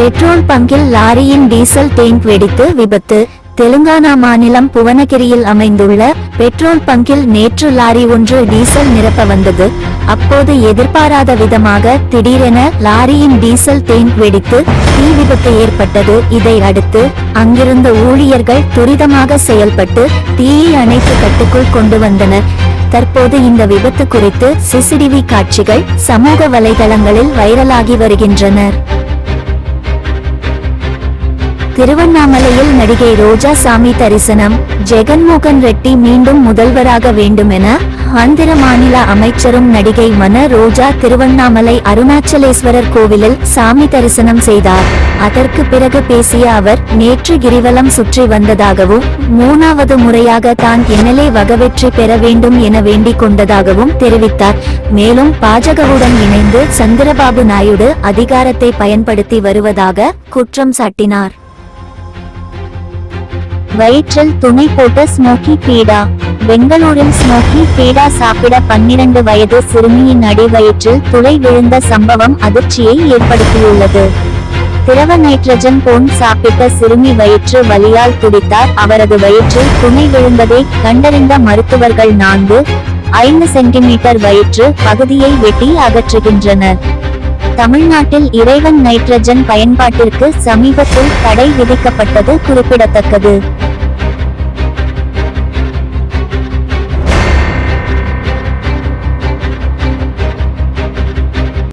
Petrol பங்கில் லாரியின் diesel tank வெடித்து விபத்து. தெலுங்கானா மாநிலம் புவனகிரியில் அமைந்துள்ள பெட்ரோல் பங்கில் நேற்று லாரி ஒன்று டீசல் நிரப்ப வந்தது. அப்போது எதிர்பாராத விதமாக திடீரென லாரியின் டீசல் டேங்க் வெடித்து தீ விபத்து ஏற்பட்டது. இதை அடுத்து அங்கிருந்த ஊழியர்கள் துரிதமாக செயல்பட்டு தீயை அணைத்து கட்டுக்குள் கொண்டு வந்தனர். தற்போது இந்த விபத்து குறித்து சிசிடிவி காட்சிகள் சமூக வலைதளங்களில் வைரலாகி வருகின்றன. திருவண்ணாமலையில் நடிகை ரோஜா சாமி தரிசனம். ஜெகன்மோகன் ரெட்டி மீண்டும் முதல்வராக வேண்டும் என ஆந்திர மாநில அமைச்சரும் நடிகை மன ரோஜா திருவண்ணாமலை அருணாச்சலேஸ்வரர் கோவிலில் சாமி தரிசனம் செய்தார். அதற்கு பிறகு பேசிய அவர், நேற்று கிரிவலம் சுற்றி வந்ததாகவும் 3வது முறையாக தான் எம்எல்ஏ வெற்றி பெற வேண்டும் என வேண்டிக் கொண்டதாகவும் தெரிவித்தார். மேலும் பாஜகவுடன் இணைந்து சந்திரபாபு நாயுடு அதிகாரத்தை பயன்படுத்தி வருவதாக குற்றம் சாட்டினார். வயிற்றில் துணி போட்ட ஸ்மோக்கி பீடா. பெங்களூரில் ஸ்மோக்கி பீடா சாப்பிட 12 வயது சிறுமியின் அடி வயிற்றில் துளை விழுந்த சம்பவம் அதிர்ச்சியை ஏற்படுத்தியுள்ளது. திரவ நைட்ரஜன் போன் சாப்பிட்ட சிறுமி வயிற்று வலியால் துடித்தார். அவரது வயிற்றில் துணை விழுந்ததை கண்டறிந்த மருத்துவர்கள் 4-5 சென்டிமீட்டர் வயிற்று பகுதியை வெட்டி அகற்றுகின்றனர். தமிழ்நாட்டில் இறைவன் நைட்ரஜன் பயன்பாட்டிற்கு சமீபத்தில் தடை விதிக்கப்பட்டது குறிப்பிடத்தக்கது.